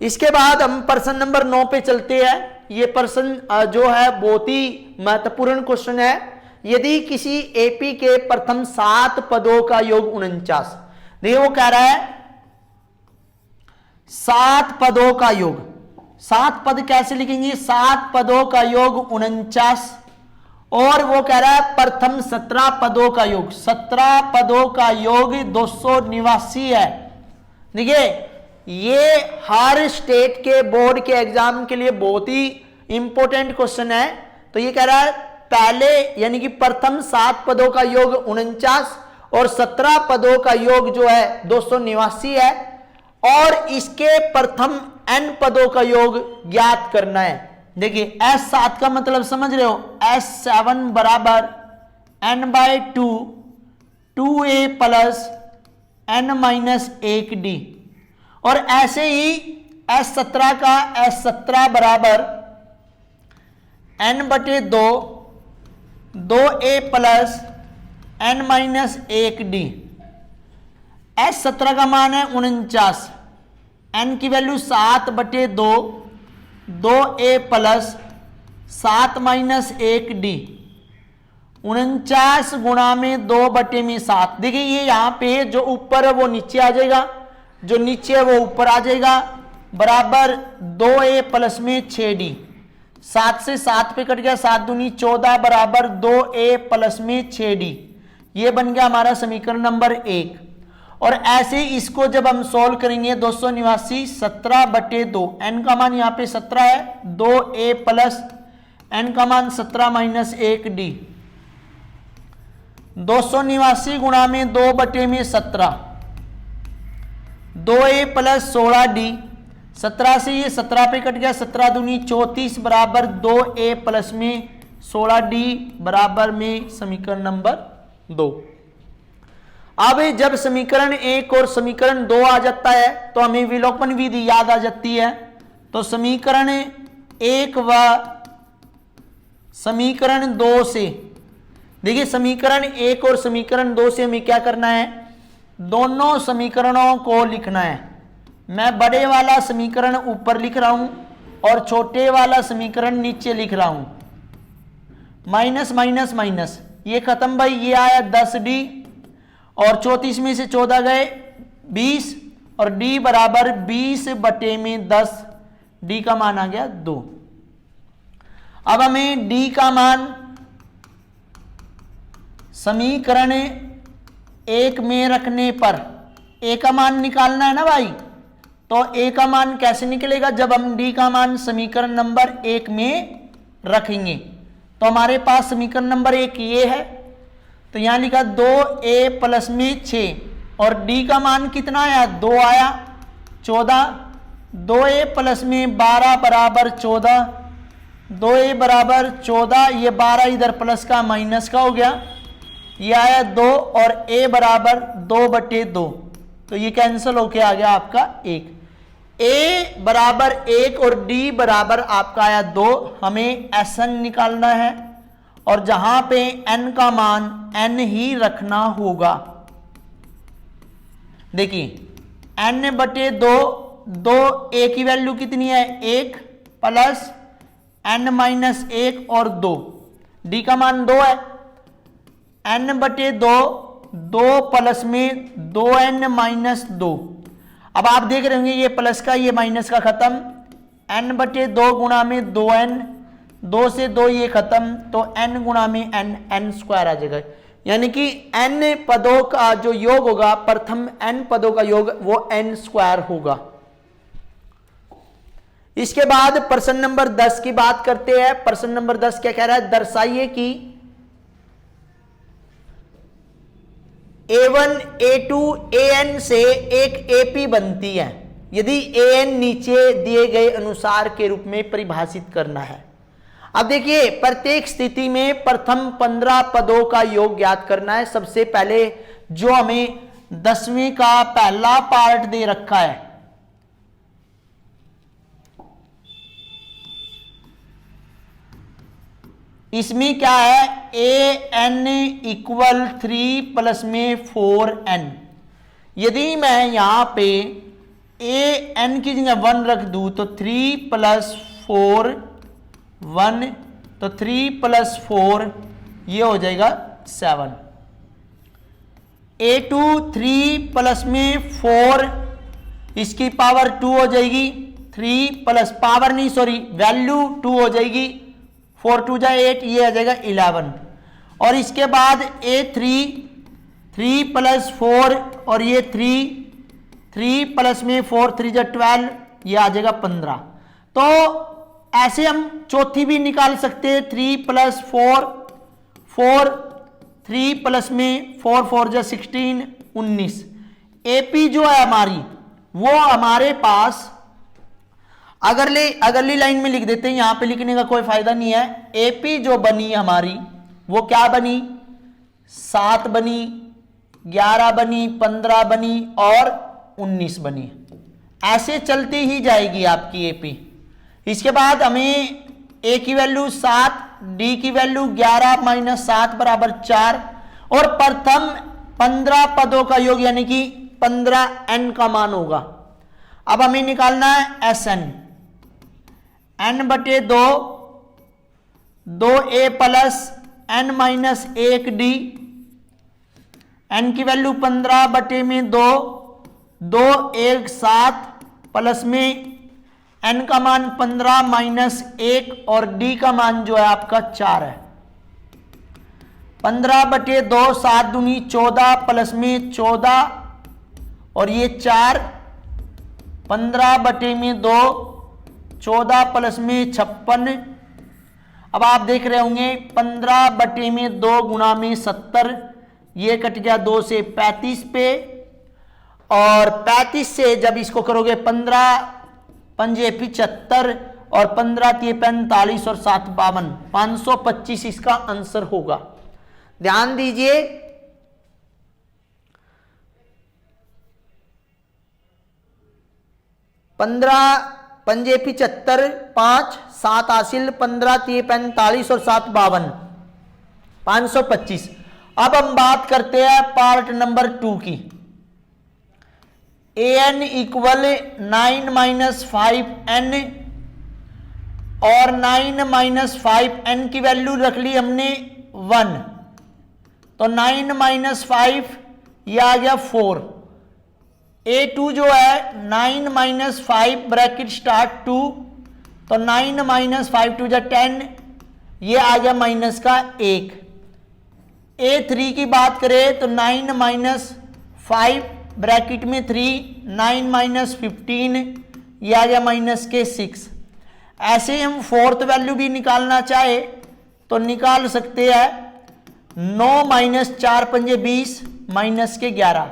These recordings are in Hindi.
इसके बाद हम प्रश्न नंबर 9 पे चलते हैं। ये प्रश्न जो है बहुत ही महत्वपूर्ण क्वेश्चन है। यदि किसी एपी के प्रथम 7 पदों का योग 49, देखिए वो कह रहा है 7 पदों का योग, 7 पद कैसे लिखेंगे, 7 पदों का योग 49, और वो कह रहा है प्रथम 17 पदों का योग, 17 पदों का योग 289 है। देखिए ये हर स्टेट के बोर्ड के एग्जाम के लिए बहुत ही इंपॉर्टेंट क्वेश्चन है। तो ये कह रहा है पहले यानी कि प्रथम 7 पदों का योग 49 और 17 पदों का योग जो है 289 है, और इसके प्रथम n पदों का योग ज्ञात करना है। देखिए S7 का मतलब समझ रहे हो, S7 बराबर n/2 2a प्लस n-1d, और ऐसे ही S17 का S17 बराबर n/2 2a plus n-1d। S17 का मान है 49, n की वैल्यू 7/2 2a प्लस 7-1d, 49 गुणा में 2/7। देखिए ये यहाँ पे जो ऊपर है वो नीचे आ जाएगा, जो नीचे है वो ऊपर आ जाएगा, बराबर 2a प्लस में 6d, 7 से 7 पे कट गया, 7 दूनी 14 बराबर 2a प्लस में 6d। ये बन गया हमारा समीकरण नंबर 1। और ऐसे इसको जब हम सोल्व करेंगे 289 17/2, n का मान यहाँ पे 17 है, 2a प्लस n का मान 17-1d, 289 गुणा में 2/17, 2a प्लस 16d, 17 से ये 17 पे कट गया, 17 दूनी 34 बराबर 2a प्लस में 16d बराबर में समीकरण नंबर 2। अब जब समीकरण 1 और समीकरण 2 आ जाता है तो हमें विलोपन विधि याद आ जाती है। तो समीकरण 1 व समीकरण 2 से, देखिए समीकरण 1 और समीकरण 2 से हमें क्या करना है, दोनों समीकरणों को लिखना है। मैं बड़े वाला समीकरण ऊपर लिख रहा हूं और छोटे वाला समीकरण नीचे लिख रहा हूं। माइनस माइनस माइनस, ये खत्म भाई, ये आया 10d, और 34 में से 14 गए 20, और d बराबर 20/10, d का मान आ गया 2। अब हमें d का मान समीकरण 1 में रखने पर a का मान निकालना है ना भाई। तो a का मान कैसे निकलेगा, जब हम d का मान समीकरण नंबर 1 में रखेंगे। तो हमारे पास समीकरण नंबर 1 ये है, तो यहां लिखा 2a प्लस में 6, और d का मान कितना आया, 2 आया, 14, 2a प्लस में 12 बराबर 14, 2a बराबर 14, ये 12 इधर प्लस का माइनस का हो गया, ये आया 2, और a बराबर 2/2, तो ये कैंसिल होके आ गया आपका 1। a बराबर 1 और d बराबर आपका आया 2। हमें Sn निकालना है, और जहां पे n का मान n ही रखना होगा। देखिए n/2, 2 a की वैल्यू कितनी है 1 प्लस n-1 और 2, d का मान 2 है, n/2 2 प्लस में 2n-2। अब आप देख रहे होंगे ये प्लस का ये माइनस का खत्म, n/2 गुणा में 2n, 2 से 2 ये खत्म, तो n गुणा में n स्क्वायर आ जाएगा। यानी कि n पदों का जो योग होगा, प्रथम n पदों का योग वो n स्क्वायर होगा। इसके बाद प्रश्न नंबर 10 की बात करते हैं। प्रश्न नंबर 10 क्या कह रहा है, दर्शाइए कि a1 a2 an से एक ap बनती है यदि an नीचे दिए गए अनुसार के रूप में परिभाषित करना है। अब देखिए प्रत्येक स्थिति में प्रथम 15 पदों का योग ज्ञात करना है। सबसे पहले जो हमें 10वीं का पहला पार्ट दे रखा है, इसमें क्या है, an इक्वल 3 प्लस में 4n। यदि मैं यहां पे ए एन की जगह 1 रख दूं तो 3 + 4 1, तो 3 + 4 ये हो जाएगा 7। A2 3 प्लस में 4 इसकी पावर 2 हो जाएगी, 3 प्लस पावर नहीं सॉरी वैल्यू 2 हो जाएगी, 4 2 जा 8 ये आ जाएगा 11। और इसके बाद A3 3 + 4 और ये 3 प्लस में 4 3 जा 12 ये आ जाएगा 15। तो ऐसे हम चौथी भी निकाल सकते हैं, 3 + 4 3 प्लस में 4 4 जा 16 19। एपी जो है हमारी वो हमारे पास अगली लाइन में लिख देते हैं, यहां पे लिखने का कोई फायदा नहीं है। एपी जो बनी हमारी वो क्या बनी, 7 बनी, 11 बनी, 15 बनी और 19 बनी। ऐसे चलती ही जाएगी आपकी एपी। इसके बाद हमें ए की वैल्यू 7, डी की वैल्यू 11 - 7 = 4 और प्रथम 15 पदों का योग यानी कि 15n का मान होगा। अब हमें निकालना है Sn, n/2 2a + n - 1d, n की वैल्यू 15/2 2 1 7 प्लस में n का मान 15 - 1 और d का मान जो है आपका 4 है। 15/2 7 दूनी 14 प्लस में 14 और ये 4, 15/2 14 प्लस में 56। अब आप देख रहे होंगे 15/2 गुणा में 70, ये कट गया 2 से 35 पे, और 35 से जब इसको करोगे 15 पंजे 75 और 15 × 45 और 7 52, 525 इसका आंसर होगा। ध्यान दीजिए, 15 पंजे 75 5 7 हासिल, 15 × 45 और 7 52, 525। अब हम बात करते हैं पार्ट नंबर 2 की। an = 9 - 5n और 9 - 5n की वैल्यू रख ली हमने 1, तो 9 - 5 ये आ गया 4। A2 जो है 9 - 5 ब्रैकेट स्टार्ट 2, तो 9 - 5 2 जा 10 ये आ गया माइनस का 1। A3 की बात करें तो 9 - 5 ब्रैकेट में 3 9 - 15 ये आ गया माइनस के 6। ऐसे हम फोर्थ वैल्यू भी निकालना चाहे तो निकाल सकते हैं। 9 - 4 पंजे 20 माइनस के 11,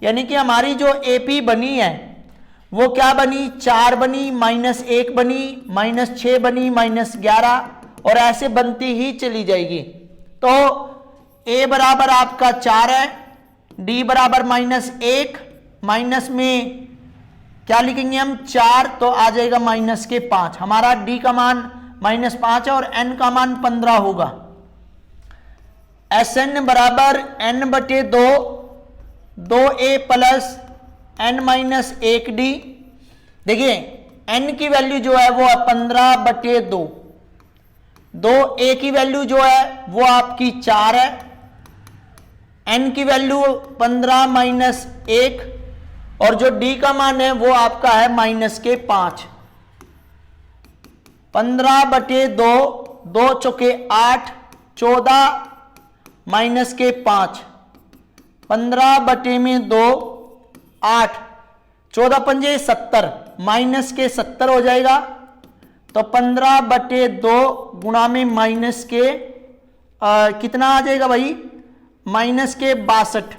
यानी कि हमारी जो एपी बनी है वो क्या बनी, 4 बनी, -1 बनी, -6 बनी, -11 और ऐसे बनती ही चली जाएगी। तो ए बराबर आपका 4 है, डी बराबर -1, माइनस में क्या लिखेंगे हम 4, तो आ जाएगा माइनस के 5। हमारा डी का मान -5 है और एन का मान 15 होगा। Sn बराबर n/2 2a + n - 1d। देखिए n की वैल्यू जो है वो 15/2, 2a की वैल्यू जो है वो आपकी 4 है, n की वैल्यू 15 - 1 और जो d का मान है वो आपका है -5। 15/2 2 चौके 8 14 -5, 15/2 8 14 पंजे 70 -70 हो जाएगा। तो 15/2 गुणा में माइनस के कितना आ जाएगा भाई, -62,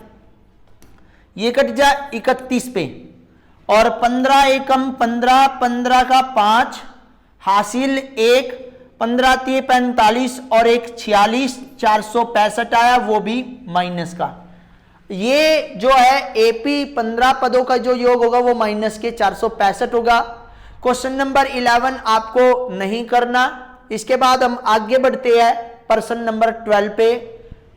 ये कट जा 31 पे, और 15 एकम 15 15 का 5 हासिल 1, 15 × 45 और 1 46 465 आया, वो भी माइनस का। ये जो है एपी 15 पदों का जो योग होगा वो माइनस के 465 होगा। क्वेश्चन नंबर 11 आपको नहीं करना। इसके बाद हम आगे बढ़ते हैं प्रश्न नंबर 12 पे।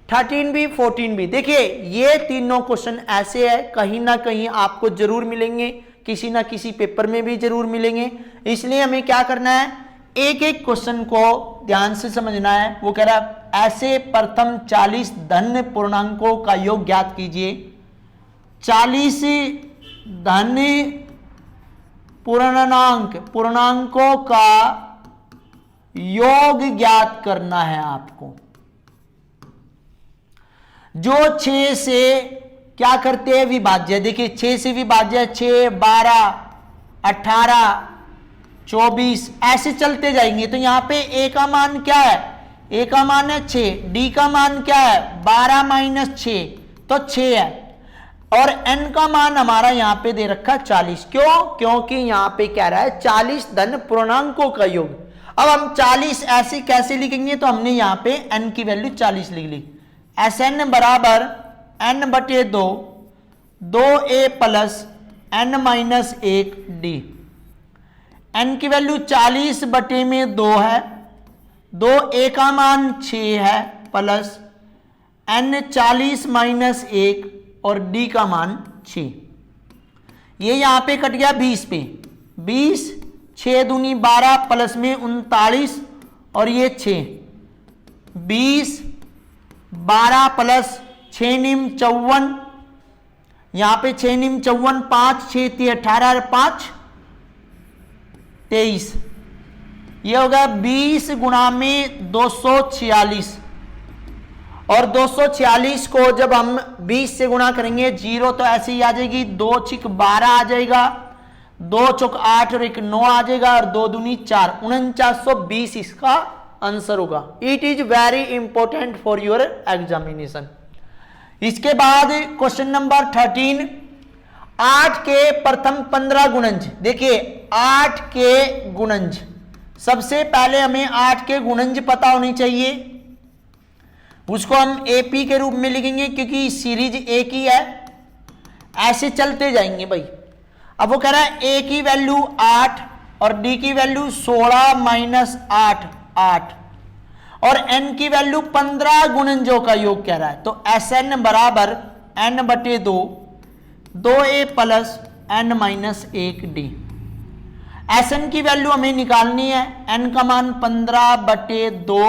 13 भी 14 भी देखिए, ये तीनों क्वेश्चन ऐसे है कहीं ना कहीं आपको जरूर मिलेंगे किसी ना किसी पेपर में भी जरूर मिलेंगे, इसलिए हमें क्या करना है, एक एक क्वेश्चन को ध्यान से समझना है। वो कह रहा है ऐसे प्रथम 40 धन पूर्णांकों का योग ज्ञात कीजिए। 40 धन पूर्णांकों का योग ज्ञात करना है आपको, जो 6 से क्या करते हैं, विभाज्य। देखिए 6 से विभाज्य 6, 12, 18, 24 ऐसे चलते जाएंगे। तो यहां पे ए का मान क्या है, ए का मान है 6, डी का मान क्या है 12 माइनस 6 तो 6 है, और एन का मान हमारा यहां पे दे रखा 40। क्यों, क्योंकि यहां पे कह रहा है 40 धन पूर्णांकों का योग। अब हम 40 ऐसे कैसे लिखेंगे, तो हमने यहां पे एन की वैल्यू 40 लिख ली। एस एन बराबर एन बटे 2, 2a plus N minus 1 D. N की वैल्यू 40 बटे में 2 है, 2a का मान 6 है प्लस एन 40 माइनस 1 और डी का मान 6। ये यहां पे कट गया 20 पे, 20, 6 दूनी 12 प्लस में 39 और ये 6, 20, 12 प्लस 6 निम 54, यहां पे 6 निम 54, 5 6 18 5 23, ये होगा 20 गुणा में 246, और 246 को जब हम 20 से गुणा करेंगे, 0 तो ऐसे ही आ जाएगी, 2 छिक 12 आ जाएगा, 2 चौक 8 और 1 9 आ जाएगा, और 2 दूनी 4, 4920 इसका आंसर होगा। It is very important for your examination. इसके बाद क्वेश्चन नंबर 13, 8 के प्रथम 15 गुणज। देखिए 8 के गुणज, सबसे पहले हमें 8 के गुणज पता होनी चाहिए, उसको हम एपी के रूप में लिखेंगे क्योंकि सीरीज ए की है, ऐसे चलते जाएंगे भाई। अब वो कह रहा है ए की वैल्यू 8 और डी की वैल्यू 16 माइनस 8 8, और एन की वैल्यू 15 गुणनजों का योग कह रहा है। तो एस एन बराबर एन बटे 2, 2a plus N minus 1 D. S N की वैल्यू हमें निकालनी है, एन का मान 15 बटे 2,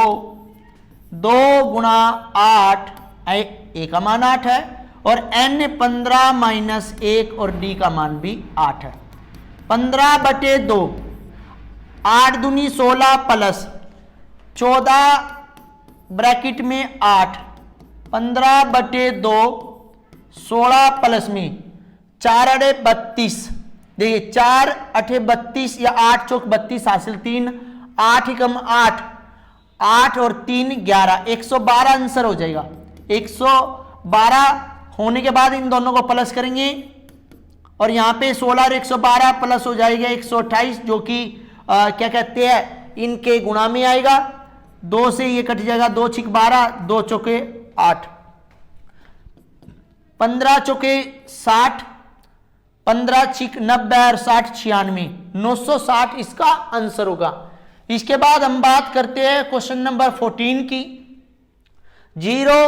2 गुणा 8, ए का मान 8 है, और एन 15 माइनस 1 और डी का मान भी 8 है। 15 बटे 2, 8 दूनी 16 प्लस 14 ब्रैकेट में 8, 15 बटे 2, 16 प्लस में 4 अड़े 32, देखिए 4 अठे 32 या 8 चौक 32 हासिल 3, 8 ही कम 8, 8 और 3 11, 112 आंसर हो जाएगा। 112 होने के बाद इन दोनों को प्लस करेंगे, और यहां पे 16 और 112 प्लस हो जाएगा 128, जो कि क्या कहते हैं इनके गुणा में आएगा। 2 से ये कट जाएगा, 2 छिक 12, 2 चौके 8, 15 चौके 60, 15 छिक 90 और 60 96, 960 इसका आंसर होगा। इसके बाद हम बात करते हैं क्वेश्चन नंबर 14 की। 0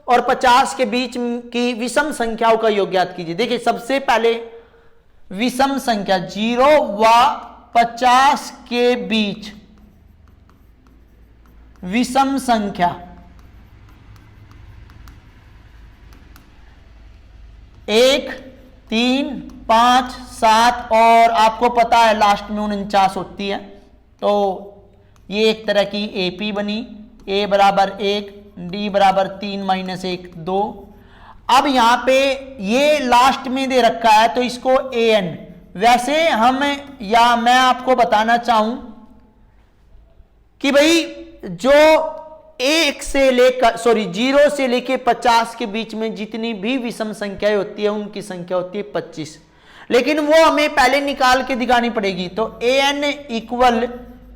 और 50 के बीच की विषम संख्याओं का योग ज्ञात कीजिए। देखिए सबसे पहले विषम संख्या 0 व 50 के बीच विषम संख्या 1, 3, 5, 7 और आपको पता है लास्ट में 49 होती है। तो ये एक तरह की एपी बनी, ए बराबर 1, डी बराबर 3 माइनस 1 2। अब यहां पे ये लास्ट में दे रखा है तो इसको ए एन, वैसे हम या मैं आपको बताना चाहूं कि भाई जो 1 से लेकर 0 से लेकर 50 के बीच में जितनी भी विषम संख्याएं होती है उनकी संख्या होती है 25, लेकिन वो हमें पहले निकाल के दिखानी पड़ेगी। तो A N equal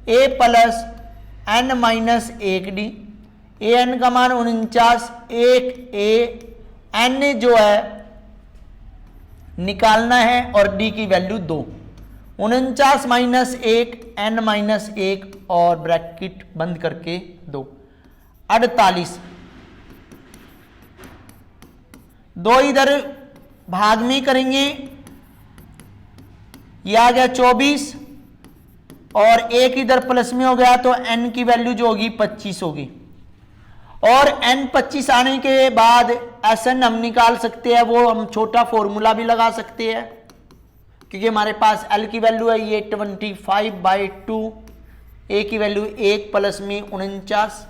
A plus N minus 1 D. A N का मान 49, 1 ए, एन जो है निकालना है और डी की वैल्यू 2, 49 माइनस 1 एन माइनस 1 और ब्रैकेट बंद करके 2, 48। 2 इधर भाग में करेंगे ये आ गया 24 और एक इधर प्लस में हो गया तो n की वैल्यू जो होगी 25 होगी। और n 25 आने के बाद Sn हम निकाल सकते हैं, वो हम छोटा फॉर्मूला भी लगा सकते हैं क्योंकि हमारे पास L की वैल्यू है ये 25/2, A की वैल्यू 1 प्लस में 49,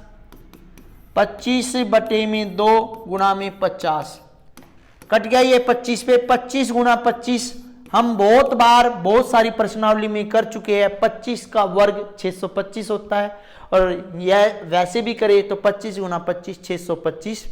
25/2 गुणा में 50 कट गया ये 25 पे 25 गुणा 25 हम बहुत बार बहुत सारी प्रश्नावली में कर चुके हैं। 25 का वर्ग 625 होता है और यह वैसे भी करे तो 25 गुणा 25 625